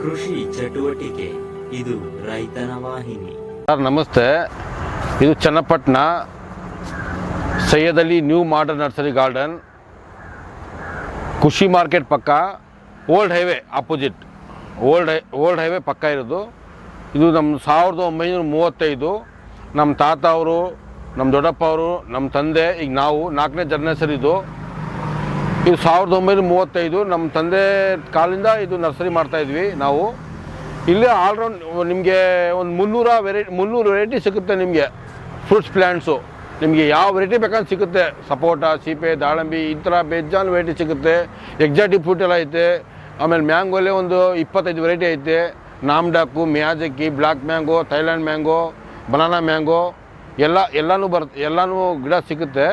ಕೃಷಿ ಚಟುವಟಿಕೆ. ಇದು ರೈತನ ವಾಹಿನಿ. ಸರ್ ನಮಸ್ತೆ, ಇದು Channapatna Syed Ali new modern nursery garden, ಖುಷಿ ಮಾರ್ಕೆಟ್ ಪಕ್ಕ, old highway opposite. Old highway ಪಕ್ಕ ಇರೋದು. ಇದು ನಮ್ಮ 1935 ನಮ್ಮ ತಾತ ಅವರು, ನಮ್ಮ ದೊಡ್ಡಪ್ಪ ಅವರು, ನಮ್ಮ ತಂದೆ, ಈಗ ನಾವು 4ನೇ ಜನರೇಷನ್ ಇದು 1935 ನಮ್ಮ ತಂದೆ ಕಾಲಿಂದ ಇದು ನರ್ಸರಿ ಮಾಡ್ತಾಯಿದ್ವಿ ನಾವು. ಇಲ್ಲಿ ಆಲ್ರೌಂಡ್ ನಿಮಗೆ ಒಂದು 300 ವೆರೈಟಿ ಸಿಗುತ್ತೆ. ನಿಮಗೆ ಫ್ರೂಟ್ಸ್ ಪ್ಲ್ಯಾಂಟ್ಸು ನಿಮಗೆ ಯಾವ ವೆರೈಟಿ ಬೇಕಂತ ಸಿಗುತ್ತೆ. ಸಪೋಟ, ಸೀಪೆ, ದಾಳಂಬಿ, ಈ ಥರ ಬೇಜಾನ್ ವೆರೈಟಿ ಸಿಗುತ್ತೆ. ಎಕ್ಸಾಟಿಕ್ ಫ್ರೂಟ್ ಎಲ್ಲ ಐತೆ. ಆಮೇಲೆ ಮ್ಯಾಂಗೋಲ್ಲೇ ಒಂದು 25 ವೆರೈಟಿ ಐತೆ. ನಾಮ್ಡಾಕು, Miyazaki, black mango, Thailand mango, banana mango ಎಲ್ಲನೂ ಗಿಡ ಸಿಗುತ್ತೆ.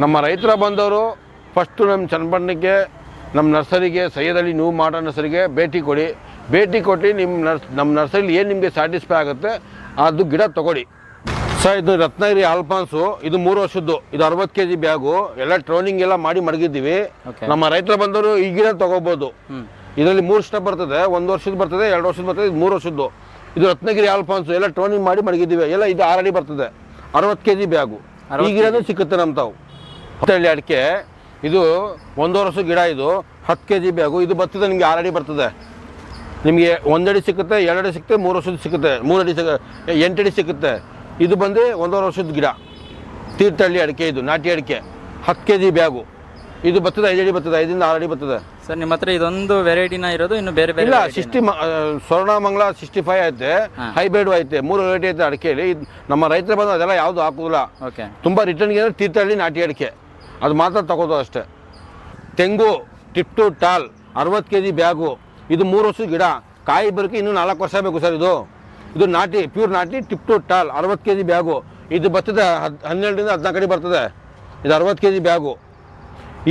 ನಮ್ಮ ರೈತರ ಬಂದವರು ಫಸ್ಟು ನಮ್ಮ ಚನ್ನಪಟ್ಟಣಕ್ಕೆ, ನಮ್ಮ ನರ್ಸರಿಗೆ, ಸೈಯದ್ ಅಲಿ ನ್ಯೂ ಮಾಡರ್ನ್ ನರ್ಸರಿಗೆ ಭೇಟಿ ಕೊಟ್ಟು ನಮ್ಮ ನರ್ಸರಿಲಿ ಏನು ನಿಮಗೆ ಸ್ಯಾಟಿಸ್ಫೈ ಆಗುತ್ತೆ ಅದು ಗಿಡ ತೊಗೊಳ್ಳಿ. ಸರ್ ಇದು ರತ್ನಗಿರಿ ಆಲ್ಫಾನ್ಸು, ಇದು 3 ವರ್ಷದ್ದು, ಇದು 60 kg ಬ್ಯಾಗು. ಎಲ್ಲ ಟ್ರೋನಿಂಗ್ ಎಲ್ಲ ಮಾಡಿ ಮಡಗಿದ್ದೀವಿ. ನಮ್ಮ ರೈತರ ಬಂದವರು ಈ ಗಿಡ ತೊಗೋಬೋದು. ಇದರಲ್ಲಿ 3 ಸ್ಟೆಪ್ ಬರ್ತದೆ. 1 ವರ್ಷದ ಬರ್ತದೆ, 2 ವರ್ಷದ ಬರ್ತದೆ, ಇದು 3 ವರ್ಷದ್ದು. ಇದು ರತ್ನಗಿರಿ ಆಲ್ಫಾನ್ಸು, ಎಲ್ಲ ಟ್ರೋನಿಂಗ್ ಮಾಡಿ ಮಡಗಿದ್ದೀವಿ. ಎಲ್ಲ ಇದು 6 ಅಡಿ ಬರ್ತದೆ, 60 kg ಬ್ಯಾಗು. ಈ ಗಿಡನೂ ಸಿಗುತ್ತೆ ನಮ್ಮ ತಾವು. 10 ಅಡಿಕೆ, ಇದು 1 ವರ್ಷದ ಗಿಡ. ಇದು 10 kg ಬ್ಯಾಗು. ಇದು ಬರ್ತದೆ ನಿಮಗೆ 6 ಅಡಿ ಬರ್ತದೆ. ನಿಮಗೆ 1 ಅಡಿ ಸಿಗುತ್ತೆ, 2 ಅಡಿ ಸಿಗುತ್ತೆ, 3 ವರ್ಷದ ಸಿಗುತ್ತೆ, 3 ಅಡಿ 8 ಅಡಿ ಸಿಗುತ್ತೆ. ಇದು ಬಂದು 1 ವರ್ಷದ ಗಿಡ. ತೀರ್ಥಹಳ್ಳಿ ಅಡಿಕೆ, ಇದು ನಾಟಿ ಅಡಿಕೆ, 10 kg ಬ್ಯಾಗು. ಇದು ಬರ್ತದೆ 5 ಅಡಿ ಬರ್ತದೆ, 5ರಿಂದ 6 ಅಡಿ ಬರ್ತದೆ. ಸರ್ ನಿಮ್ಮ ಹತ್ರ ಇದೊಂದು ವೆರೈಟಿನ ಇರೋದು, ಇನ್ನು ಬೇರೆ ಬೇರೆ ಇಲ್ಲ, ಸ್ವರ್ಣಮಂಗಲ 65 ಐತೆ, ಹೈಬ್ರಿಡ್ ಐತೆ, 3 ವೆರೈಟಿ ಐತೆ ಅಡಿಕೆಯಲ್ಲಿ. ನಮ್ಮ ರೈತರು ಬಂದು ಅದೆಲ್ಲ ಯಾವುದು ಹಾಕೋದಿಲ್ಲ. ತುಂಬ ರಿಟರ್ನ್ಗೆ ಅಂದರೆ ತೀರ್ಥಹಳ್ಳಿ ನಾಟಿ ಅಡಿಕೆ ಅದು ಮಾತ್ರ ತಗೋದು ಅಷ್ಟೇ. ತೆಂಗು tip to tall 60 kg bag. ಇದು 3 ವರ್ಷದ ಗಿಡ. ಕಾಯಿ ಬರೋಕ್ಕೆ ಇನ್ನೂ 4 ವರ್ಷ ಬೇಕು ಸರ್. ಇದು ನಾಟಿ, ಪ್ಯೂರ್ ನಾಟಿ, tip to tall 60 kg bag. ಇದು ಬರ್ತದೆ 12ರಿಂದ 14 ಅಡಿ ಬರ್ತದೆ. ಇದು 60 kg ಬ್ಯಾಗು.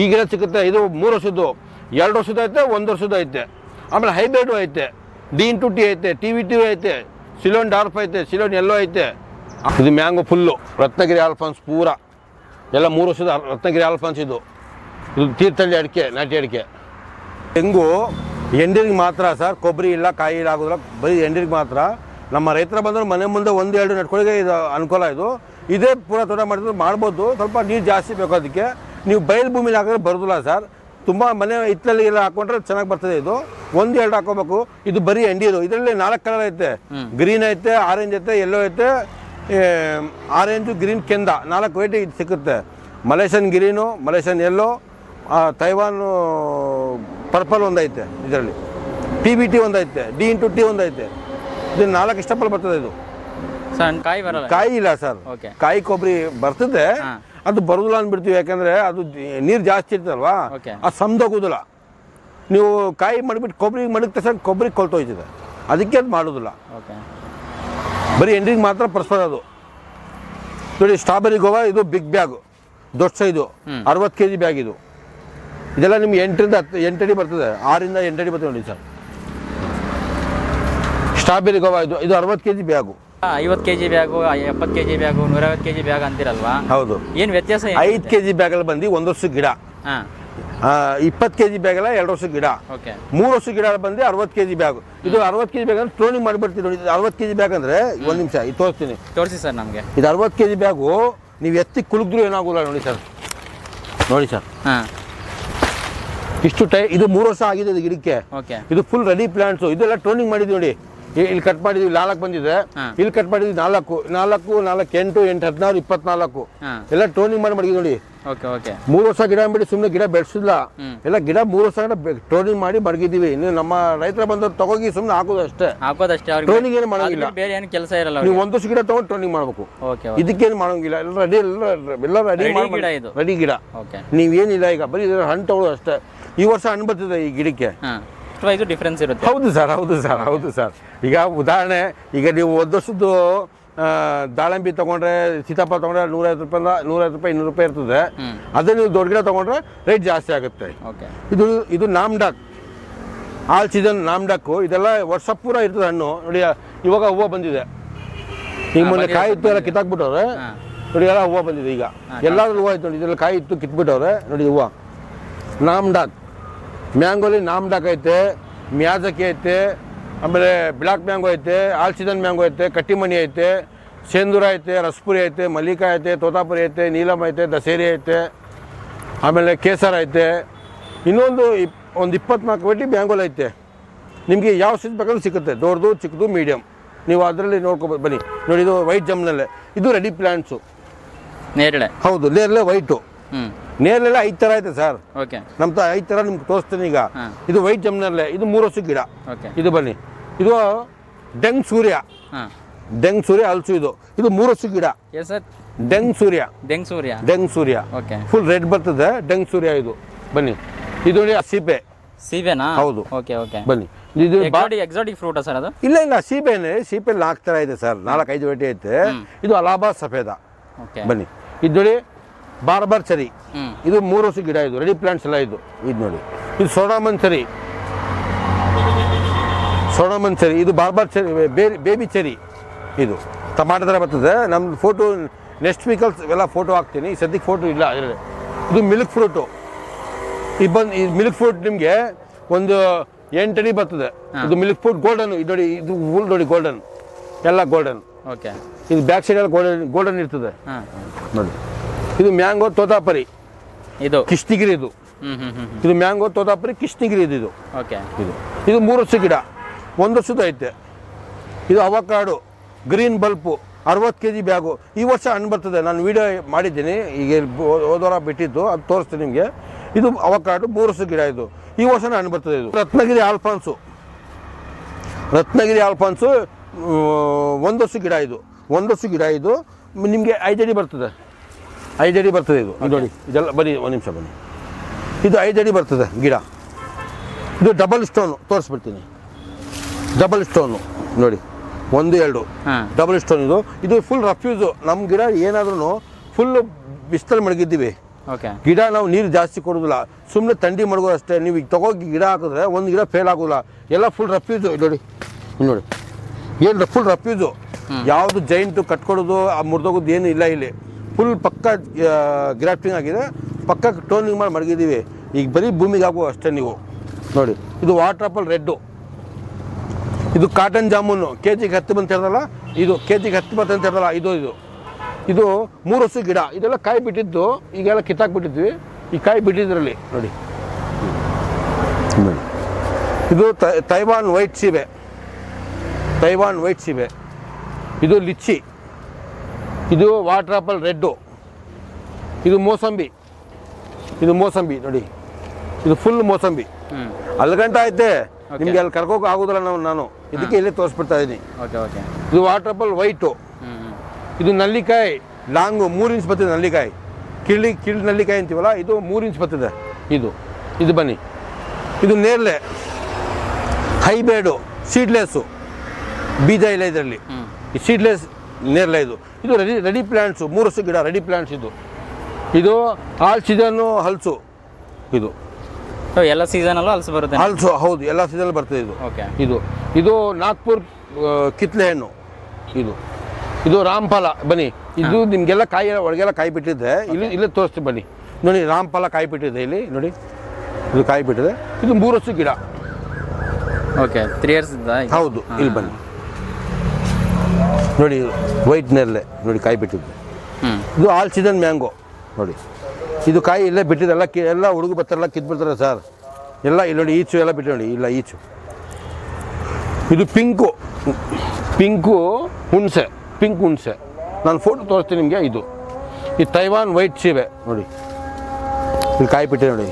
ಈ ಗಿಡ ಸಿಗುತ್ತೆ. ಇದು 3 ವರ್ಷದ್ದು, 2 ವರ್ಷದ ಐತೆ, 1 ವರ್ಷದ ಐತೆ. ಆಮೇಲೆ ಹೈಬ್ರಿಡು ಐತೆ, D-T ಐತೆ, TVT ಐತೆ, ಸಿಲೋನ್ ಡಾರ್ಫ್ ಐತೆ, ಸಿಲೋನ್ ಎಲ್ಲೋ ಐತೆ. ಇದು ಮ್ಯಾಂಗೋ ಫುಲ್ಲು ರತ್ನಗಿರಿ ಆಲ್ಫಾನ್ಸ್ ಪೂರ ಎಲ್ಲ 3 ವರ್ಷದ ರತ್ನಗಿರಿ ಆಲ್ಫಾನ್ಸ್. ಇದು ತೀರ್ಥಹಳ್ಳಿ ಅಡಿಕೆ, ನಾಟಿ ಅಡಿಕೆ. ತೆಂಗು ಎಂಡಿರಿಗೆ ಮಾತ್ರ ಸರ್, ಕೊಬ್ಬರಿ ಇಲ್ಲ, ಕಾಯಿ ಇಲ್ಲ ಆಗೋದಿಲ್ಲ, ಬರೀ ಎಂಡಿರಿಗೆ ಮಾತ್ರ. ನಮ್ಮ ರೈತರ ಬಂದರೆ ಮನೆ ಮುಂದೆ 1-2 ನಡ್ಕೊಳ್ಳಿಗೆ ಇದು ಅನುಕೂಲ. ಇದೇ ಪೂರ ತೋಟ ಮಾಡಿದ್ರೆ ಮಾಡ್ಬೋದು. ಸ್ವಲ್ಪ ನೀರು ಜಾಸ್ತಿ ಬೇಕು ಅದಕ್ಕೆ. ನೀವು ಬಯಲು ಭೂಮಿಲಿ ಹಾಕಿದ್ರೆ ಬರೋದಿಲ್ಲ ಸರ್. ತುಂಬ ಮನೆ ಹಿತ್ತಲಲ್ಲಿ ಎಲ್ಲ ಹಾಕೊಂಡ್ರೆ ಚೆನ್ನಾಗಿ ಬರ್ತದೆ. ಇದು 1-2 ಹಾಕೋಬೇಕು. ಇದು ಬರೀ ಎಂಡಿರು. ಇದರಲ್ಲಿ 4 ಕಲರ್ ಐತೆ. ಗ್ರೀನ್ ಐತೆ, ಆರೆಂಜ್ ಐತೆ, ಎಲ್ಲೋ ಐತೆ, ಆರೆಂಜು, ಗ್ರೀನ್, ಕೆಂದ 4 ವೆರೈಟಿ ಇದು ಸಿಗುತ್ತೆ. ಮಲೇಷಿಯನ್ ಗ್ರೀನು, ಮಲೇಷಿಯನ್ ಎಲ್ಲೋ, ತೈವಾನ್ ಪರ್ಪಲ್ ಒಂದೈತೆ. ಇದರಲ್ಲಿ TVT ಒಂದೈತೆ, D-T ಒಂದೈತೆ. ಇದು 4 ಇಷ್ಟಪಲ್ ಬರ್ತದೆ. ಇದು ಕಾಯಿ ಬರಲ್ಲ, ಕಾಯಿ ಇಲ್ಲ ಸರ್. ಕಾಯಿ ಕೊಬ್ಬರಿ ಬರ್ತದೆ, ಅದು ಬರೋದಿಲ್ಲ ಅಂದ್ಬಿಡ್ತೀವಿ. ಯಾಕಂದರೆ ಅದು ನೀರು ಜಾಸ್ತಿ ಇರ್ತಲ್ವಾ, ಅದು ಸಮದೋಗೋದಿಲ್ಲ. ನೀವು ಕಾಯಿ ಮಾಡಿಬಿಟ್ಟು ಕೊಬ್ಬರಿ ಮಡಗಿದ ತಕ್ಷಣ ಕೊಬ್ಬರಿ ಕೊಳ್ತೋಯ್ತದೆ, ಅದಕ್ಕೆ ಅದು ಮಾಡೋದಿಲ್ಲ. ಬರೀ ಎಂಡ್ರಿಗೆ ಮಾತ್ರ ಪರ್ಸ್ಪರ್ ಅದು. ನೋಡಿ ಸ್ಟ್ರಾಬೆರಿ ಗೋವಾ, ಇದು ಬಿಗ್ ಬ್ಯಾಗು, ದೊಡ್ಡ ಸೈಜು, 60 kg ಬ್ಯಾಗ್. ಇದು ಇದೆಲ್ಲ ನಿಮ್ಗೆ 8ರಿಂದ 8 ಅಡಿ ಬರ್ತದೆ, 6ರಿಂದ 8 ಅಡಿ ಬರ್ತದೆ ನೋಡಿ ಸರ್. ಸ್ಟ್ರಾಬೆರಿ ಗೋವಾ ಇದು 60 kg bag. 50 kg bag, 70 kg bag, 150 kg bag ಅಂತಿರಲ್ವಾ? ಹೌದು. ಏನು ವ್ಯತ್ಯಾಸ? 5 kg ಬ್ಯಾಗಲ್ಲಿ ಬಂದು 1 ವರ್ಷದ ಗಿಡ, 20 kg ಬ್ಯಾಗಲ್ಲ 2 ವರ್ಷದ ಗಿಡ, 3 ವರ್ಷದ ಗಿಡ ಬಂದು 60 kg ಬ್ಯಾಗು. ಇದು 60 kg ಬ್ಯಾಗ್ ಅಂದ್ರೆ ಟ್ರೋನಿಂಗ್ ಮಾಡಿಬಿಡ್ತೀವಿ ನೋಡಿ. 60 kg ಬ್ಯಾಗ್ ಅಂದರೆ 1 ನಿಮಿಷ ಇದು ತೋರಿಸ್ತೀನಿ. ತೋರಿಸಿ ಸರ್ ನಮಗೆ. ಇದು 60 kg ಬ್ಯಾಗು. ನೀವು ಎತ್ತಿ ಕುಲುಕಿದ್ರು ಏನಾಗೋಲ್ಲ ನೋಡಿ ಸರ್. ನೋಡಿ ಸರ್, ಇಷ್ಟು ಇದು 3 ವರ್ಷ ಆಗಿದೆ ಇದು ಗಿಡಕ್ಕೆ. ಇದು ಫುಲ್ ರೆಡಿ ಪ್ಲಾಂಟ್ಸು. ಇದೆಲ್ಲ ಟ್ರೋನಿಂಗ್ ಮಾಡಿದ್ವಿ ನೋಡಿ. ಇಲ್ಲಿ ಕಟ್ ಮಾಡಿದ್ವಿ, 4 ಬಂದಿದೆ. ಇಲ್ಲಿ ಕಟ್ ಮಾಡಿದ್ವಿ 4, 8, 8, 16, 24 ಎಲ್ಲ ಟ್ರೋನಿಂಗ್ ಮಾಡಿ ಮಡಗಿದ್ವಿ ನೋಡಿ. 3 ವರ್ಷ ಗಿಡ ಅಂದ್ಬಿಟ್ಟು ಸುಮ್ಮನೆ ಗಿಡ ಬೆಳೆಸಿಲ್ಲ. ಎಲ್ಲ ಗಿಡ 3 ವರ್ಷ ಟ್ರೋನಿಂಗ್ ಮಾಡಿ ಮಡಗಿದ್ದೀವಿ. ಇನ್ನು ನಮ್ಮ ರೈತರ ಬಂದವ್ರು ತಗೋಗಿ ಸುಮ್ಮನೆ ಹಾಕೋದಷ್ಟೇ. ಟ್ರೋನಿಂಗ್ ಏನು ಮಾಡೋಂಗಿಲ್ಲ. ಕೆಲಸ ಇರಲ್ಲ. ನೀವು 1 ವರ್ಷ ಗಿಡ ತಗೊಂಡು ಟ್ರೋನಿಂಗ್ ಮಾಡಬೇಕು. ಇದಕ್ಕೇನು ಮಾಡೋಂಗಿಲ್ಲ. ಎಲ್ಲ ರೆಡಿ ಗಿಡ. ನೀವೇನಿಲ್ಲ, ಈಗ ಬರೀ ಹಣ್ಣು ತಗೊಳ್ಳೋದು ಅಷ್ಟೇ. ಈ ವರ್ಷ ಹಣ್ಣು ಬರ್ತಿದೆ ಈ ಗಿಡಕ್ಕೆ. ಡಿಫ್ರೆನ್ಸ್ ಇರುತ್ತೆ. ಹೌದು ಸರ್. ಈಗ ಉದಾಹರಣೆ, ಈಗ ನೀವು 1 ವರ್ಷದ್ದು ದಾಳಂಬಿ ತೊಗೊಂಡ್ರೆ, ಸೀತಾಫಲ ತೊಗೊಂಡ್ರೆ 150 ರೂಪಾಯಿ 200 ರೂಪಾಯಿ ಇರ್ತದೆ. ಅದೇ ನೀವು ದೊಡ್ಡ ಗಿಡ ತೊಗೊಂಡ್ರೆ ರೇಟ್ ಜಾಸ್ತಿ ಆಗುತ್ತೆ. ಇದು ನಾಮ್ಡಾಕ್, ಆಲ್ ಸೀಸನ್ ನಾಮ್ಡಾಕು. ಇದೆಲ್ಲ ವರ್ಷ ಪೂರ ಇರ್ತದೆ ಹಣ್ಣು. ನೋಡಿ ಇವಾಗ ಹೂವು ಬಂದಿದೆ. ಈಗ ಮೊನ್ನೆ ಕಾಯಿ ಇತ್ತು, ಎಲ್ಲ ಕಿತ್ತಾಕ್ಬಿಟ್ಟವ್ರೆ ನೋಡಿ. ಎಲ್ಲ ಹೂವು ಬಂದಿದೆ. ಈಗ ಎಲ್ಲಾದ್ರೂ ಹೂವು ಆಯ್ತು ನೋಡಿ. ಇದೆಲ್ಲ ಕಾಯಿ ಇತ್ತು, ಕಿತ್ಬಿಟ್ಟವ್ರೆ ನೋಡಿ ಹೂವು. ನಾಮ್ಡಾಕ್ ಮ್ಯಾಂಗೋಲಿ ನಾಮ್ಡಾಕ್ ಐತೆ, ಮಿಯಾಜಕಿ ಐತೆ, ಆಮೇಲೆ ಬ್ಲ್ಯಾಕ್ ಮ್ಯಾಂಗೋ ಐತೆ, ಆಲ್ ಸೀಸನ್ ಮ್ಯಾಂಗೋ ಐತೆ, ಕಟ್ಟಿಮಣಿ ಐತೆ, ಸೇಂದೂರ ಐತೆ, ರಸ್ಪುರಿ ಐತೆ, ಮಲ್ಲಿಕಾ ಐತೆ, ತೋತಾಪುರಿ ಐತೆ, ನೀಲಮ್ ಐತೆ, ದಸೇರಿ ಐತೆ, ಆಮೇಲೆ ಕೇಸರ್ ಐತೆ. ಇನ್ನೊಂದು ಒಂದು 24 ವೆರೈಟಿ ಮ್ಯಾಂಗೋಲ್ ಐತೆ. ನಿಮಗೆ ಯಾವ ಸೈಜ್ ಬೇಕಾದ್ರೂ ಸಿಗುತ್ತೆ, ದೊಡ್ಡದು ಚಿಕ್ಕದು ಮೀಡಿಯಮ್. ನೀವು ಅದರಲ್ಲಿ ನೋಡ್ಕೊಬೋದು ಬನ್ನಿ. ನೋಡಿ ಇದು ವೈಟ್ ಜಮ್ನಲ್ಲೇ, ಇದು ರೆಡಿ ಪ್ಲ್ಯಾಂಟ್ಸು. ನೇರಳೆ. ಹೌದು, ನೇರಳೆ ವೈಟು. ನೇರಳೆಲ್ಲ 5 ಥರ ಐತೆ ಸರ್. ಓಕೆ. ನಮ್ಮ 5 ಥರ ನಿಮ್ಗೆ ತೋರಿಸ್ತೀನಿ ಈಗ. ಇದು ವೈಟ್ ಜಮ್ನಲ್ಲೇ, ಇದು 3 ವರ್ಷದ ಗಿಡ. ಓಕೆ. ಇದು ಬನ್ನಿ, ಇದು ಡೆಂಗ್ ಸೂರ್ಯ. ಡೆಂಗ್ ಸೂರ್ಯ ಹಲ್ಸು. ಇದು 3 ವರ್ಷದ ಗಿಡ. Yes sir. ಡೆಂಗ್ ಸೂರ್ಯ. ಡೆಂಗ್ ಸೂರ್ಯ. ಡೆಂಗ್ ಸೂರ್ಯ. ಓಕೆ. ಫುಲ್ ರೆಡ್ ಬರ್ತದೆ, ಡೆಂಗ್ ಸೂರ್ಯ. ಇದು ಬನ್ನಿ, ಇದು ನೋಡಿ ಸೀಬೆ. ಸೀಬೆನಾ? ಹೌದು. Okay okay. ಬನ್ನಿ, ಇದು ಎಕ್ಸಾಟಿಕ್ ಫ್ರೂಟಾ ಸರ್ ಅದು? ಇಲ್ಲ ಇಲ್ಲ, ಸೀಬೆನೆ. ಸೀಬೆ 4 ಥರ ಇದೆ ಸರ್, 4-5 ವೆರೈಟಿ ಐತೆ. ಇದು ಅಲಹಾಬಾದ್ ಸಫೇದ. ಓಕೆ. ಬನ್ನಿ, ಇದು ನೋಡಿ ಬಾರ್ಬರ್ ಚೆರಿ. ಇದು 3 ವರ್ಷದ ಗಿಡ. ಇದು ರೆಡಿ ಪ್ಲಾಂಟ್ಸ್ ಎಲ್ಲ. ಇದು ನೋಡಿ, ಇದು ಸೋಡಾಮನ್ ಚೆರಿ. ಸೋಡಾಮನ್ ಚೆರಿ. ಇದು ಬಾರ್ಬರ್ ಚೆರಿ, ಬೇಬಿ ಚೆರಿ. ಇದು ಟಮಾಟೋ ಥರ ಬರ್ತದೆ. ನಮ್ಮ ಫೋಟೋ ನೆಕ್ಸ್ಟ್ ವೀಕಲ್ಸ್ ಎಲ್ಲ ಫೋಟೋ ಹಾಕ್ತೀನಿ. ಈ ಸದ್ಯಕ್ಕೆ ಫೋಟೋ ಇಲ್ಲ ಅದರಲ್ಲಿ. ಇದು ಮಿಲ್ಕ್ ಫ್ರೂಟು. ಈ ಮಿಲ್ಕ್ ಫ್ರೂಟ್ ನಿಮಗೆ ಒಂದು 8 ಅಡಿ ಬರ್ತದೆ. ಇದು ಮಿಲ್ಕ್ ಫ್ರೂಟ್ ಗೋಲ್ಡನ್. ಇದು ನೋಡಿ, ಇದು ಫುಲ್ ನೋಡಿ ಗೋಲ್ಡನ್, ಎಲ್ಲ ಗೋಲ್ಡನ್. ಓಕೆ. ಇದು ಬ್ಯಾಕ್ ಸೈಡ್ ಎಲ್ಲ ಗೋಲ್ಡನ್ ಇರ್ತದೆ ನೋಡಿ. ಇದು ಮ್ಯಾಂಗೋ ತೋತಾಪರಿ. ಇದು ಕಿಷ್ಟಿಗಿರಿ. ಇದು ಮ್ಯಾಂಗೋ ತೋತಾಪರಿ ಕಿಷ್ಟಿಗಿರಿ. ಇದು ಓಕೆ. ಇದು 3 ವರ್ಷದ ಗಿಡ, 1 ವರ್ಷದ ಐತೆ. ಇದು avocado green bulb, 60 kg bag. ಈ ವರ್ಷ ಹಣ್ಣು ಬರ್ತದೆ. ನಾನು ವಿಡಿಯೋ ಮಾಡಿದ್ದೀನಿ, ಈಗ ಹೋದವಾರ ಬಿಟ್ಟಿದ್ದು, ಅದು ತೋರಿಸ್ತೀನಿ ನಿಮಗೆ. ಇದು ಅವಕಾಡು 3 ವರ್ಷದ ಗಿಡ. ಇದು ಈ ವರ್ಷನೇ ಹಣ್ಣು ಬರ್ತದೆ. ಇದು ರತ್ನಗಿರಿ ಆಲ್ಫಾನ್ಸು. ರತ್ನಗಿರಿ ಆಲ್ಫಾನ್ಸು 1 ವರ್ಷದ ಗಿಡ. ಇದು 1 ವರ್ಷದ ಗಿಡ. ಇದು ನಿಮಗೆ 5 ಅಡಿ ಬರ್ತದೆ. 5 ಅಡಿ ಬರ್ತದೆ. ಇದು ನೋಡಿ, ಇದೆಲ್ಲ ಬನ್ನಿ, 1 ನಿಮಿಷ ಬನ್ನಿ. ಇದು 5 ಅಡಿ ಬರ್ತದೆ ಗಿಡ. ಇದು ಡಬಲ್ ಸ್ಟೋನು ತೋರಿಸ್ಬಿಡ್ತೀನಿ. ಡಬಲ್ ಸ್ಟೋನು ನೋಡಿ, 1 2 ಡಬಲ್ ಸ್ಟೋನ್. ಇದು ಫುಲ್ ರಫ್ಯೂಸು. ನಮ್ಮ ಗಿಡ ಏನಾದ್ರೂ ಫುಲ್ ಬಿಸಿಲಲ್ಲಿ ಮಡಗಿದ್ದೀವಿ. ಓಕೆ. ಗಿಡ ನಾವು ನೀರು ಜಾಸ್ತಿ ಕೊಡೋದಿಲ್ಲ, ಸುಮ್ಮನೆ ತಂಡಿ ಮಡಗೋದು ಅಷ್ಟೇ. ನೀವು ಈಗ ತಗೋಗಿ ಗಿಡ ಹಾಕಿದ್ರೆ ಒಂದು ಗಿಡ ಫೇಲ್ ಆಗೋದಿಲ್ಲ. ಎಲ್ಲ ಫುಲ್ ರಫ್ಯೂಸು. ನೋಡಿ ನೋಡಿ, ಏನು ಫುಲ್ ರಫ್ಯೂಸು. ಯಾವುದು ಜೈಂಟು ಕಟ್ಕೊಡೋದು ಮುರಿದೋಗೋದು ಏನು ಇಲ್ಲ ಇಲ್ಲಿ. ಫುಲ್ ಪಕ್ಕ ಗ್ರಾಫ್ಟಿಂಗ್ ಆಗಿದೆ, ಪಕ್ಕ ಟೋನಿಂಗ್ ಮಾಡಿ ಮಡಗಿದ್ದೀವಿ. ಈಗ ಬರೀ ಭೂಮಿಗೆ ಹಾಕುವ ಅಷ್ಟೇ ನೀವು ನೋಡಿ. ಇದು ವಾಟರ್ ಆಪಲ್ ರೆಡ್ಡು. ಇದು ಕಾಟನ್ ಜಾಮೂನು. KG 10 ಬಂತ ಹೇಳ್ದಲ್ಲ, ಇದು KG 10 ಬಂತ ಅಂತ ಹೇಳ್ದಲ್ಲ, ಇದು 3 ವರ್ಷದ ಗಿಡ. ಇದೆಲ್ಲ ಕಾಯಿ ಬಿಟ್ಟಿದ್ದು, ಈಗೆಲ್ಲ ಕಿತ್ತಾಕ್ಬಿಟ್ಟಿದ್ವಿ. ಈ ಕಾಯಿ ಬಿಟ್ಟಿದ್ರಲ್ಲಿ ನೋಡಿ. ಇದು ತೈವಾನ್ ವೈಟ್ ಸೀಬೆ. ತೈವಾನ್ ವೈಟ್ ಸೀಬೆ. ಇದು ಲಿಚ್ಚಿ. ಇದು ವಾಟರ್ ಆಪಲ್ ರೆಡ್ಡು. ಇದು ಮೋಸಂಬಿ. ಇದು ಮೋಸಂಬಿ ನೋಡಿ, ಇದು ಫುಲ್ ಮೋಸಂಬಿ. ಅಲ್ಗಂಟ ಐತೆ ನಿಮಗೆ, ಅಲ್ಲಿ ಕರ್ಕೋಕೆ ಆಗೋದಿಲ್ಲ ನಾನು ಇದಕ್ಕೆ ಇಲ್ಲೇ ತೋರಿಸ್ಬಿಡ್ತಾ ಇದ್ದೀನಿ. ಇದು ವಾಟರ್ ಆಪಲ್ ವೈಟು. ಇದು ನಲ್ಲಿಕಾಯಿ ಲಾಂಗು, 3 ಇಂಚ್ ಬರ್ತದೆ ನಲ್ಲಿಕಾಯಿ. ಕಿಳಿ ನಲ್ಲಿಕಾಯಿ ಅಂತೀವಲ್ಲ, ಇದು 3 ಇಂಚ್ ಬರ್ತದೆ. ಇದು ಬನ್ನಿ, ಇದು ನೇರಳೆ ಹೈಬ್ರಿಡು, ಸೀಡ್ಲೆಸ್ಸು, ಬೀಜ ಇಲ್ಲ ಇದರಲ್ಲಿ. ಈ ಸೀಡ್ಲೆಸ್ ನೇರಳೆ. ಇದು ರೆಡಿ ಪ್ಲ್ಯಾಂಟ್ಸು, 3 ವರ್ಷದ ಗಿಡ ರೆಡಿ ಪ್ಲ್ಯಾಂಟ್ಸ್. ಇದು ಆಲ್ ಸೀಸನ್ನು ಹಲ್ಸು. ಇದು ಎಲ್ಲ ಸೀಸನಲ್ಲೂ ಹಲಸು ಬರುತ್ತೆ. ಹಲ್ಸು ಹೌದು, ಎಲ್ಲ ಸೀಸನಲ್ಲಿ ಬರ್ತದೆ. ಇದು ನಾಗ್ಪುರ್ ಕಿತ್ಲೆ ಹಣ್ಣು. ಇದು ರಾಮಫಲ. ಬನ್ನಿ, ಇದು ನಿಮಗೆಲ್ಲ ಕಾಯಿ ಒಳಗೆಲ್ಲ ಕಾಯಿ ಬಿಟ್ಟಿದೆ. ಇಲ್ಲೇ ತೋರಿಸ್ತೀವಿ ಬನ್ನಿ. ನೋಡಿ, ರಾಮಫಲ ಕಾಯಿ ಬಿಟ್ಟಿದೆ ಇಲ್ಲಿ ನೋಡಿ. ಇದು ಕಾಯಿ ಬಿಟ್ಟಿದೆ. ಇದು 3 ವರ್ಷದ ಗಿಡ. Okay, 3 years. ಹೌದು, ಇಲ್ಲಿ ಬನ್ನಿ ನೋಡಿ. ವೈಟ್ ನೇರಳೆ ನೋಡಿ, ಕಾಯಿ ಬಿಟ್ಟಿದೆ. ಇದು ಆಲ್ ಸೀಸನ್ ಮ್ಯಾಂಗೋ ನೋಡಿ. ಇದು ಕಾಯಿ ಇಲ್ಲೇ ಬಿಟ್ಟಿದೆ. ಎಲ್ಲ ಹುಡುಗ ಬರ್ತಾರಲ್ಲ ಕಿತ್ಬಿಡ್ತಾರೆ ಸರ್. ಎಲ್ಲ ಇಲ್ಲಿ ನೋಡಿ, ಈಚು ಎಲ್ಲ ಬಿಟ್ಟು ನೋಡಿ, ಇಲ್ಲ ಈಚು. ಇದು ಪಿಂಕು ಹುಣಸೆ. ಪಿಂಕ್ ಹುಣಸೆ ನಾನು ಫೋಟೋ ತೋರಿಸ್ತೀನಿ ನಿಮಗೆ. ಇದು ತೈವಾನ್ ವೈಟ್ ಸೀಬೆ ನೋಡಿ, ಇಲ್ಲಿ ಕಾಯಿ ಬಿಟ್ಟಿದೆ ನೋಡಿ.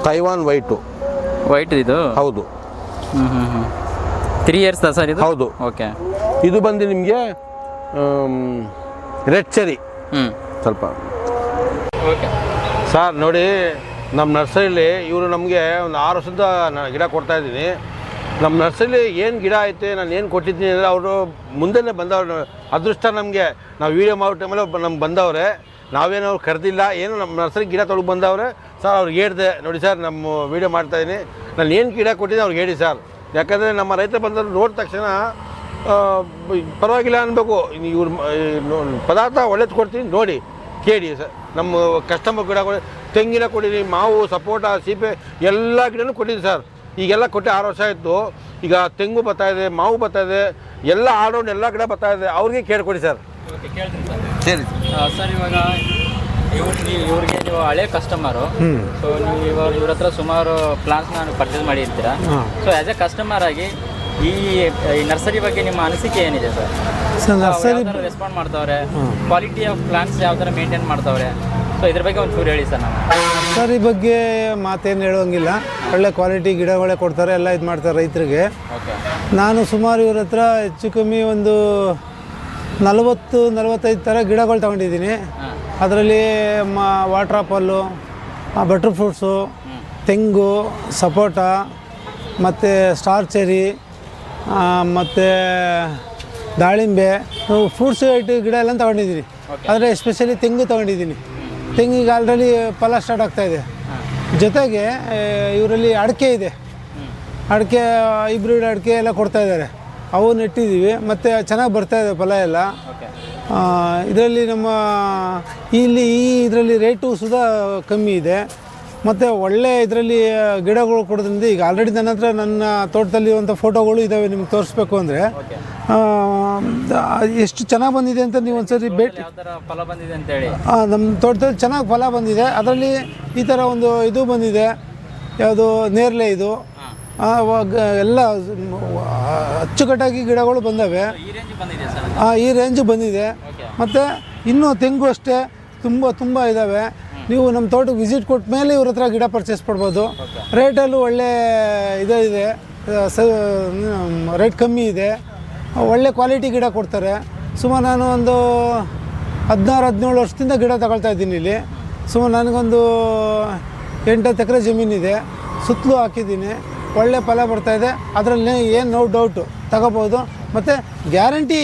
ತೈವಾನ್ ವೈಟ್ ಇದು ಹೌದು. 3 ಇಯರ್ಸ್ ಸರ್ ಇದು? ಹೌದು. ಓಕೆ. ಇದು ಬಂದು ನಿಮಗೆ ರೆಡ್ ಚೆರಿ ಸ್ವಲ್ಪ. ಓಕೆ ಸರ್ ನೋಡಿ, ನಮ್ಮ ನರ್ಸರಿಲಿ ಇವರು ನಮಗೆ ಒಂದು 6 ವರ್ಷದ ಗಿಡ ಕೊಡ್ತಾ ಇದ್ದೀನಿ. ನಮ್ಮ ನರ್ಸರಿಲಿ ಏನು ಗಿಡ ಐತೆ, ನಾನು ಏನು ಕೊಟ್ಟಿದ್ದೀನಿ ಅಂದರೆ ಅವರು ಮುಂದೆನೇ ಬಂದವ್ರು. ಅದೃಷ್ಟ ನಮಗೆ, ನಾವು ವೀಡಿಯೋ ಮಾಡೋ ಟೈಮಲ್ಲಿ ನಮ್ಗೆ ಬಂದವ್ರೆ. ನಾವೇನು ಅವ್ರು ಕರೆದಿಲ್ಲ, ಏನು ನಮ್ಮ ನರ್ಸರಿ ಗಿಡ ತೊಳಗೆ ಬಂದವ್ರೆ ಸರ್. ಅವ್ರಿಗೆ ಹೇಳಿದೆ, ನೋಡಿ ಸರ್ ನಮ್ಮ ವೀಡಿಯೋ ಮಾಡ್ತಾಯಿದ್ದೀನಿ, ನಾನು ಏನು ಗಿಡ ಕೊಟ್ಟಿದ್ದೆ ಅವ್ರಿಗೆ ಹೇಳಿ ಸರ್. ಯಾಕಂದರೆ ನಮ್ಮ ರೈತ ಬಂದವರು ನೋಡಿದ ತಕ್ಷಣ ಪರವಾಗಿಲ್ಲ ಅನ್ಬೇಕು. ಇವ್ರ ಪದಾರ್ಥ ಒಳ್ಳೇದು ಕೊಡ್ತೀನಿ ನೋಡಿ, ಕೇಳಿ ಸರ್. ನಮ್ಮ ಕಸ್ಟಮರ್ ಗಿಡ ತೆಂಗಿನ ಕೊಟ್ಟಿದ್ದೀನಿ, ಮಾವು, ಸಪೋಟ, ಸೀಬೆ ಎಲ್ಲ ಗಿಡನೂ ಕೊಟ್ಟಿದ್ದೀನಿ ಸರ್. ಈಗೆಲ್ಲ ಕೊಟ್ಟು 6 ವರ್ಷ ಆಯಿತು. ಈಗ ತೆಂಗು ಬರ್ತಾ ಇದೆ, ಮಾವು ಬರ್ತಾ ಇದೆ, ಎಲ್ಲ ಆಡೋಣ ಎಲ್ಲ ಗಿಡ ಬರ್ತಾ ಇದೆ. ಅವ್ರಿಗೆ ಕೇಳ್ಕೊಡಿ ಸರ್. ಸರಿ ಸರ್, ಇವಾಗ ಇವ್ರಿಗೆ ನೀವು ಹಳೆ ಕಸ್ಟಮರು, ಸೊ ನೀವು ಇವಾಗ ಇವ್ರ ಹತ್ರ ಸುಮಾರು ಪ್ಲಾಂಟ್ಸ್ನ ಪರ್ಚೇಸ್ ಮಾಡಿರ್ತೀರಾ. ಸೊ ಆ್ಯಸ್ ಎ ಕಸ್ಟಮರ್ ಆಗಿ ಈ ನರ್ಸರಿ ಬಗ್ಗೆ ನಿಮ್ಮ ಅನಿಸಿಕೆ ಏನಿದೆ ಸರ್? ನರ್ಸರಿ ರೆಸ್ಪಾಂಡ್ ಮಾಡ್ತಾವ್ರೆ, ಕ್ವಾಲಿಟಿ ಆಫ್ ಪ್ಲಾಂಟ್ಸ್ ಯಾವ ಥರ ಮೇಂಟೈನ್ ಮಾಡ್ತಾವ್ರೆ, ಸೊ ಇದ್ರ ಬಗ್ಗೆ ಒಂಚೂರು ಹೇಳಿ ಸರ್. ನಾವು ನರ್ಸರಿ ಬಗ್ಗೆ ಮಾತೇನು ಹೇಳೋಂಗಿಲ್ಲ, ಒಳ್ಳೆ ಕ್ವಾಲಿಟಿ ಗಿಡಗಳೇ ಕೊಡ್ತಾರೆ, ಎಲ್ಲ ಇದು ಮಾಡ್ತಾರೆ ರೈತರಿಗೆ. ನಾನು ಸುಮಾರು ಇವ್ರ ಹತ್ರ ಹೆಚ್ಚು ಕಮ್ಮಿ ಒಂದು 40-45 ಥರ ಗಿಡಗಳು ತೊಗೊಂಡಿದ್ದೀನಿ. ಅದರಲ್ಲಿ ವಾಟರ್ ಆಪಲ್ಲು, ಬಟರ್ ಫ್ರೂಟ್ಸು, ತೆಂಗು, ಸಪೋಟ, ಮತ್ತು ಸ್ಟಾರ್ ಚೆರಿ, ಮತ್ತು ದಾಳಿಂಬೆ, ಫ್ರೂಟ್ಸ್ ಗಿಡ ಎಲ್ಲ ತೊಗೊಂಡಿದ್ದೀನಿ. ಆದರೆ ಎಸ್ಪೆಷಲಿ ತೆಂಗು ತೊಗೊಂಡಿದ್ದೀನಿ. ತೆಂಗಿಗೆ ಆಲ್ರೆಡಿ ಫಲ ಸ್ಟಾರ್ಟ್ ಆಗ್ತಾಯಿದೆ. ಜೊತೆಗೆ ಇವರಲ್ಲಿ ಅಡಿಕೆ ಇದೆ, ಅಡಿಕೆ ಹೈಬ್ರಿಡ್ ಅಡಿಕೆ ಎಲ್ಲ ಕೊಡ್ತಾಯಿದ್ದಾರೆ, ಅವು ನೆಟ್ಟಿದ್ದೀವಿ. ಮತ್ತು ಚೆನ್ನಾಗಿ ಬರ್ತಾಯಿದೆ ಫಲ ಎಲ್ಲ. ಇದರಲ್ಲಿ ನಮ್ಮ ಇದರಲ್ಲಿ ರೇಟು ಸುಧಾ ಕಮ್ಮಿ ಇದೆ. ಮತ್ತು ಒಳ್ಳೆ ಇದರಲ್ಲಿ ಗಿಡಗಳು ಕೊಡೋದ್ರಿಂದ ಈಗ ಆಲ್ರೆಡಿ ನನ್ನ ಹತ್ರ ನನ್ನ ತೋಟದಲ್ಲಿ ಇರುವಂಥ ಫೋಟೋಗಳು ಇದ್ದಾವೆ, ನಿಮ್ಗೆ ತೋರಿಸ್ಬೇಕು ಅಂದರೆ. ಎಷ್ಟು ಚೆನ್ನಾಗಿ ಬಂದಿದೆ ಅಂತ ನೀವು ಒಂದ್ಸರಿ ಭೇಟಿ. ಫಲ ಬಂದಿದೆ ಅಂತೇಳಿ ನಮ್ಮ ತೋಟದಲ್ಲಿ ಚೆನ್ನಾಗಿ ಫಲ ಬಂದಿದೆ. ಅದರಲ್ಲಿ ಈ ಥರ ಒಂದು ಇದು ಬಂದಿದೆ, ಯಾವುದು ನೇರಳೆ, ಇದು ಎಲ್ಲ ಅಚ್ಚುಕಟ್ಟಾಗಿ ಗಿಡಗಳು ಬಂದವೆ. ಈ ರೇಂಜ್ ಬಂದಿದೆ. ಮತ್ತು ಇನ್ನೂ ತೆಂಗು ಅಷ್ಟೇ ತುಂಬ ಇದ್ದಾವೆ. ನೀವು ನಮ್ಮ ತೋಟಕ್ಕೆ ವಿಸಿಟ್ ಕೊಟ್ಟ ಮೇಲೆ ಇವ್ರ ಹತ್ರ ಗಿಡ ಪರ್ಚೇಸ್ ಮಾಡ್ಬೋದು. ರೇಟಲ್ಲೂ ಒಳ್ಳೆ ಇದೆ, ರೇಟ್ ಕಮ್ಮಿ ಇದೆ, ಒಳ್ಳೆ ಕ್ವಾಲಿಟಿ ಗಿಡ ಕೊಡ್ತಾರೆ. ಸುಮಾರು ನಾನು ಒಂದು 16-17 ವರ್ಷದಿಂದ ಗಿಡ ತಗೊಳ್ತಾ ಇದ್ದೀನಿ ಇಲ್ಲಿ. ಸುಮಾರು ನನಗೊಂದು 8-10 ಎಕರೆ ಜಮೀನಿದೆ, ಸುತ್ತಲೂ ಹಾಕಿದ್ದೀನಿ. ಒಳ್ಳೆ ಫಲ ಬರ್ತಾಯಿದೆ. ಅದರಲ್ಲಿ ಏನು ನೋ ಡೌಟು ತಗೋಬೋದು. ಮತ್ತು ಗ್ಯಾರಂಟಿ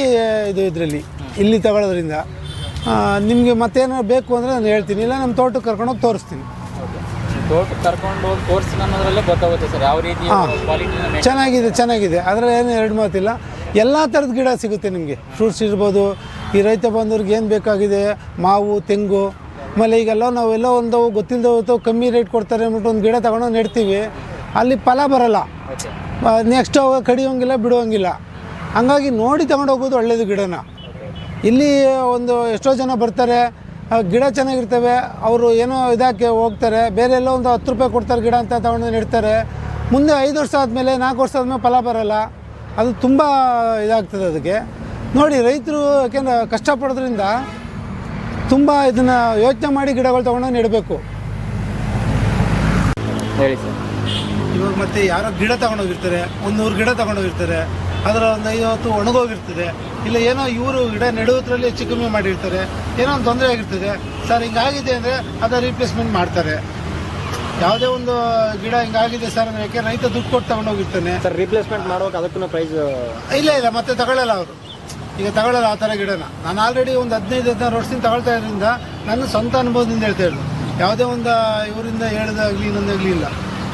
ಇದು ಇದರಲ್ಲಿ ಇಲ್ಲಿ ತಗೊಳ್ಳೋದ್ರಿಂದ. ನಿಮಗೆ ಮತ್ತೇನಾದ್ರು ಬೇಕು ಅಂದರೆ ನಾನು ಹೇಳ್ತೀನಿ, ಇಲ್ಲ ನಮ್ಮ ತೋಟಕ್ಕೆ ಕರ್ಕೊಂಡೋಗಿ ತೋರಿಸ್ತೀನಿ. ತೋಟಕ್ಕೆ ಕರ್ಕೊಂಡು ಹೋಗಿ ತೋರಿಸಿ ಅನ್ನೋದ್ರಲ್ಲೇ ಗೊತ್ತಾಗುತ್ತೆ ಸರ್ ಯಾವ ರೀತಿ ಚೆನ್ನಾಗಿದೆ. ಅದರಲ್ಲಿ ಏನು ಎರಡು ಮಾತಿಲ್ಲ. ಎಲ್ಲ ಥರದ ಗಿಡ ಸಿಗುತ್ತೆ ನಿಮಗೆ. ಫ್ರೂಟ್ಸ್ ಇರ್ಬೋದು, ಈ ರೈತ ಬಂದವ್ರಿಗೆ ಏನು ಬೇಕಾಗಿದೆ, ಮಾವು, ತೆಂಗು. ಆಮೇಲೆ ಈಗೆಲ್ಲ ನಾವೆಲ್ಲ ಒಂದು ಗೊತ್ತಿಲ್ಲದ ಕಮ್ಮಿ ರೇಟ್ ಕೊಡ್ತಾರೆ ಅಂದ್ಬಿಟ್ಟು ಒಂದು ಗಿಡ ತಗೊಂಡು ನೆಡ್ತೀವಿ, ಅಲ್ಲಿ ಫಲ ಬರೋಲ್ಲ, ನೆಕ್ಸ್ಟ್ ಅವಾಗ ಕಡಿಯೋಂಗಿಲ್ಲ, ಬಿಡುವಂಗಿಲ್ಲ. ಹಂಗಾಗಿ ನೋಡಿ ತಗೊಂಡು ಹೋಗೋದು ಒಳ್ಳೆಯದು ಗಿಡನ. ಇಲ್ಲಿ ಒಂದು ಎಷ್ಟೋ ಜನ ಬರ್ತಾರೆ, ಗಿಡ ಚೆನ್ನಾಗಿರ್ತವೆ, ಅವರು ಏನೋ ಇದಕ್ಕೆ ಹೋಗ್ತಾರೆ, ಬೇರೆ ಎಲ್ಲ ಒಂದು 10 ರೂಪಾಯಿ ಕೊಡ್ತಾರೆ ಗಿಡ ಅಂತ ತಗೊಂಡು ನೆಡ್ತಾರೆ. ಮುಂದೆ 5 ವರ್ಷ ಆದಮೇಲೆ 4 ವರ್ಷ ಆದಮೇಲೆ ಫಲ ಬರೋಲ್ಲ. ಅದು ತುಂಬ ಇದಾಗ್ತದೆ. ಅದಕ್ಕೆ ನೋಡಿ ರೈತರು ಯಾಕೆಂದರೆ ಕಷ್ಟಪಡೋದ್ರಿಂದ ತುಂಬ ಇದನ್ನು ಯೋಚನೆ ಮಾಡಿ ಗಿಡಗಳು ತೊಗೊಂಡು ನೆಡಬೇಕು. ಹೇಳಿ ಸರ್. ಇವಾಗ ಮತ್ತೆ ಯಾರೋ ಗಿಡ ತೊಗೊಂಡೋಗಿರ್ತಾರೆ, 100 ಗಿಡ ತೊಗೊಂಡೋಗಿರ್ತಾರೆ, ಅದರ ಒಂದು 50 ಒಣಗೋಗಿರ್ತದೆ. ಇಲ್ಲ ಏನೋ ಇವರು ಗಿಡ ನೆಡುವುದರಲ್ಲಿ ಹೆಚ್ಚು ಕಮ್ಮಿ ಮಾಡಿರ್ತಾರೆ, ಏನೋ ಒಂದು ತೊಂದರೆ ಆಗಿರ್ತದೆ. ಸರ್ ಹಿಂಗಾಗಿದೆ ಅಂದರೆ ಅದರ ರೀಪ್ಲೇಸ್ಮೆಂಟ್ ಮಾಡ್ತಾರೆ. ಯಾವುದೇ ಒಂದು ಗಿಡ ಹಿಂಗಾಗಿದೆ ಸರ್ ಅಂದರೆ ಯಾಕೆ ರೈತ ದುಡ್ಡು ಕೊಟ್ಟು ತೊಗೊಂಡೋಗಿರ್ತಾನೆ. ಸರ್ ರಿಪ್ಲೇಸ್ಮೆಂಟ್ ಮಾಡೋಕೆ ಅದಕ್ಕೂ ಪ್ರೈಸ್ ಇಲ್ಲ ಮತ್ತೆ ತಗೊಳ್ಳಲ್ಲ ಅವರು. ಈಗ ತಗೊಳ್ಳಲ್ಲ ಆ ಥರ ಗಿಡನ. ನಾನು ಆಲ್ರೆಡಿ ಒಂದು 15-16 ವರ್ಷದಿಂದ ತಗೊಳ್ತಾ ಇರೋದ್ರಿಂದ ನನ್ನ ಸ್ವಂತ ಅನುಭವದಿಂದ ಹೇಳ್ತಾ ಇರೋದು. ಯಾವುದೇ ಒಂದು ಇವರಿಂದ ಹೇಳೋದಾಗಲಿ ಇನ್ನೊಂದಾಗಲಿ ಇಲ್ಲ.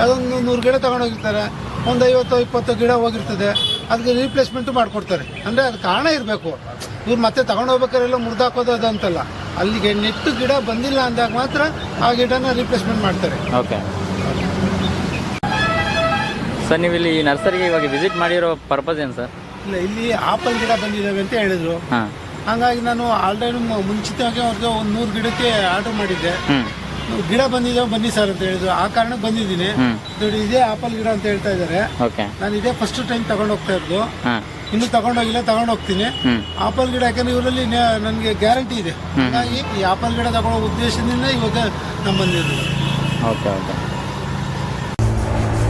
ಅದೊಂದು 100 ಗಿಡ ತೊಗೊಂಡೋಗಿರ್ತಾರೆ, ಒಂದು 50-20 ಗಿಡ ಹೋಗಿರ್ತದೆ, ಅದಕ್ಕೆ ರೀಪ್ಲೇಸ್ಮೆಂಟು ಮಾಡಿಕೊಡ್ತಾರೆ. ಅಂದರೆ ಅದು ಕಾರಣ ಇರಬೇಕು. ಇವ್ರು ಮತ್ತೆ ತೊಗೊಂಡೋಗ್ಬೇಕಾರೆಲ್ಲ ಮುರಿದಾಕೋದು ಅದಂತಲ್ಲ, ಅಲ್ಲಿಗೆ ನೆಟ್ಟು ಗಿಡ ಬಂದಿಲ್ಲ ಅಂದಾಗ ಮಾತ್ರ ಆ ಗಿಡನ ರೀಪ್ಲೇಸ್ಮೆಂಟ್ ಮಾಡ್ತಾರೆ. ಓಕೆ ಸರ್, ನೀವು ಇಲ್ಲಿ ನರ್ಸರಿಗೆ ಇವಾಗ ವಿಸಿಟ್ ಮಾಡಿರೋ ಪರ್ಪಸ್ ಏನು ಸರ್? ಇಲ್ಲ, ಇಲ್ಲಿ ಆಪಲ್ ಗಿಡ ಬಂದಿದ್ದಾವೆ ಅಂತ ಹೇಳಿದ್ರು. ಹಾಗಾಗಿ ನಾನು ಆಲ್ರೆಡಿ ಮುಂಚಿತವಾಗಿ ಅವ್ರಿಗೆ ಒಂದು 100 ಗಿಡಕ್ಕೆ ಆರ್ಡರ್ ಮಾಡಿದ್ದೆ. ಗಿಡ ಬಂದಿದ್ದಾವೆ ಬನ್ನಿ ಸರ್ ಅಂತ ಹೇಳಿದ್ರು. ಆ ಕಾರಣಕ್ಕೆ ಬಂದಿದ್ದೀನಿ. ನೋಡಿ ಇದೇ ಆಪಲ್ ಗಿಡ ಅಂತ ಹೇಳ್ತಾ ಇದ್ದಾರೆ. ನಾನು ಇದೇ ಫಸ್ಟ್ ಟೈಮ್ ತಗೊಂಡೋಗ್ತಾ ಇರೋದು, ಇನ್ನೂ ತಗೊಂಡೋಗಿಲ್ಲ, ತಗೊಂಡೋಗ್ತೀನಿ. ಆಪಲ್ ಗಿಡ ಯಾಕಂದ್ರೆ ಇವರಲ್ಲಿ ನನಗೆ ಗ್ಯಾರಂಟಿ ಇದೆ. ಹಾಗಾಗಿ ಈ ಆಪಲ್ ಗಿಡ ತಗೊಳ್ಳೋ ಉದ್ದೇಶದಿಂದ ಇವಾಗ ನಾನು ಬಂದಿದ್ದು. Okay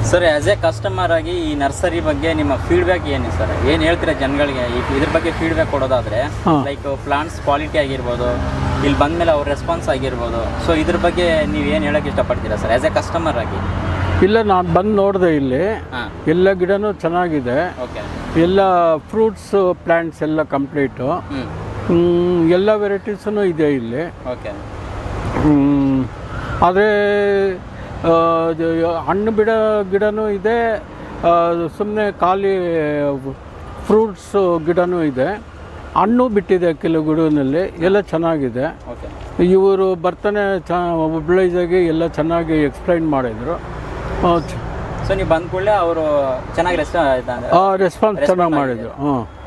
sir, as a customer ಆಗಿ ಈ ನರ್ಸರಿ ಬಗ್ಗೆ ನಿಮ್ಮ ಫೀಡ್ಬ್ಯಾಕ್ ಏನು ಸರ್? ಏನು ಹೇಳ್ತೀರಾ ಜನಗಳಿಗೆ ಇದ್ರ ಬಗ್ಗೆ ಫೀಡ್ಬ್ಯಾಕ್ ಕೊಡೋದಾದರೆ? ಲೈಕ್ ಪ್ಲಾಂಟ್ಸ್ ಕ್ವಾಲಿಟಿ ಆಗಿರ್ಬೋದು, ಇಲ್ಲಿ ಬಂದಮೇಲೆ ಅವ್ರ ರೆಸ್ಪಾನ್ಸ್ ಆಗಿರ್ಬೋದು. ಸೊ ಇದ್ರ ಬಗ್ಗೆ ನೀವು ಏನು ಹೇಳೋಕ್ಕೆ ಇಷ್ಟಪಡ್ತೀರಾ ಸರ್ ಆ್ಯಸ್ ಎ ಕಸ್ಟಮರ್ ಆಗಿ? ಇಲ್ಲ, ನಾನು ಬಂದು ನೋಡಿದೆ, ಇಲ್ಲಿ ಎಲ್ಲ ಗಿಡನೂ ಚೆನ್ನಾಗಿದೆ. ಎಲ್ಲ ಫ್ರೂಟ್ಸ್ ಪ್ಲ್ಯಾಂಟ್ಸ್ ಎಲ್ಲ ಕಂಪ್ಲೀಟು, ಎಲ್ಲ ವೆರೈಟೀಸೂ ಇದೆ ಇಲ್ಲಿ. ಆದರೆ ಹಣ್ಣು ಗಿಡನೂ ಇದೆ, ಸುಮ್ಮನೆ ಖಾಲಿ ಫ್ರೂಟ್ಸ್ ಗಿಡನೂ ಇದೆ. ಹಣ್ಣು ಬಿಟ್ಟಿದೆ ಕೆಲವು ಗಿಡದಲ್ಲಿ, ಎಲ್ಲ ಚೆನ್ನಾಗಿದೆ. ಇವರು ಬರ್ತಾನೆ ಒಬ್ಲೈಸಾಗಿ ಎಲ್ಲ ಚೆನ್ನಾಗಿ ಎಕ್ಸ್ಪ್ಲೈನ್ ಮಾಡಿದರು. ಸೊ ನೀವು ಬಂದ ಕೂಡಲೇ ಅವರು ಚೆನ್ನಾಗಿ ರೆಸ್ಪಾನ್ಸ್ ಚೆನ್ನಾಗಿ ಮಾಡಿದ್ರು.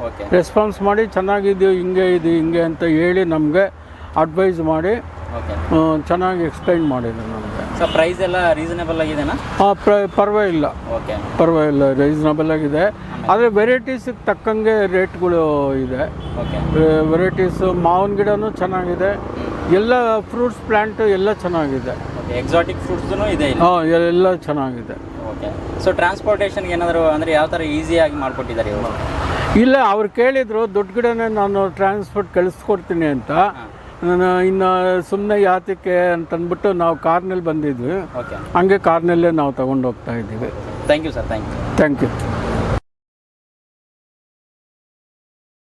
ಓಕೆ ರೆಸ್ಪಾನ್ಸ್ ಮಾಡಿ ಚೆನ್ನಾಗಿದ್ದು ಹಿಂಗೆ ಅಂತ ಹೇಳಿ ನಮಗೆ ಅಡ್ವೈಸ್ ಮಾಡಿ ಓಕೆ ಚೆನ್ನಾಗಿ ಎಕ್ಸ್ಪ್ಲೈನ್ ಮಾಡಿದ್ರು ನಮಗೆ. ಸೊ ಪ್ರೈಸ್ ಎಲ್ಲ ರೀಸನೇಬಲ್ ಆಗಿದೆನಾ? ಪರವಾಗಿಲ್ಲ, ಓಕೆ ರೀಸನಬಲ್ ಆಗಿದೆ. ಆದರೆ ವೆರೈಟೀಸಿಗೆ ತಕ್ಕಂಗೆ ರೇಟ್ಗಳು ಇದೆ. ಓಕೆ ವೆರೈಟೀಸು ಮಾವಿನ ಗಿಡನೂ ಚೆನ್ನಾಗಿದೆ, ಎಲ್ಲ ಫ್ರೂಟ್ಸ್ ಪ್ಲ್ಯಾಂಟು ಎಲ್ಲ ಚೆನ್ನಾಗಿದೆ. ಓಕೆ ಎಕ್ಸಾಟಿಕ್ ಫ್ರೂಟ್ಸ್ನು ಇದೆ ಇಲ್ಲಿ? ಎಲ್ಲ ಚೆನ್ನಾಗಿದೆ. ಓಕೆ ಸೊ ಟ್ರಾನ್ಸ್ಪೋರ್ಟೇಷನ್ಗೆ ಏನಾದರೂ ಅಂದರೆ ಯಾವ ಥರ ಈಸಿಯಾಗಿ ಮಾಡಿಕೊಟ್ಟಿದ್ದಾರೆ ಇವರು? ಇಲ್ಲ, ಅವ್ರು ಕೇಳಿದರು ದೊಡ್ಡ ಗಿಡನೇ ನಾನು ಟ್ರಾನ್ಸ್ಪೋರ್ಟ್ ಕಳಿಸ್ಕೊಡ್ತೀನಿ ಅಂತ. ನಾನು ಇನ್ನು ಸುಮ್ಮನೆ ಯಾತಕ್ಕೆ ಅಂತಂದ್ಬಿಟ್ಟು ನಾವು ಕಾರ್ನಲ್ಲಿ ಬಂದಿದ್ವಿ. ಓಕೆ ಹಂಗೆ ಕಾರ್ನಲ್ಲೇ ನಾವು ತೊಗೊಂಡು ಹೋಗ್ತಾ ಇದ್ದೀವಿ. Thank you sir, thank you. Thank you.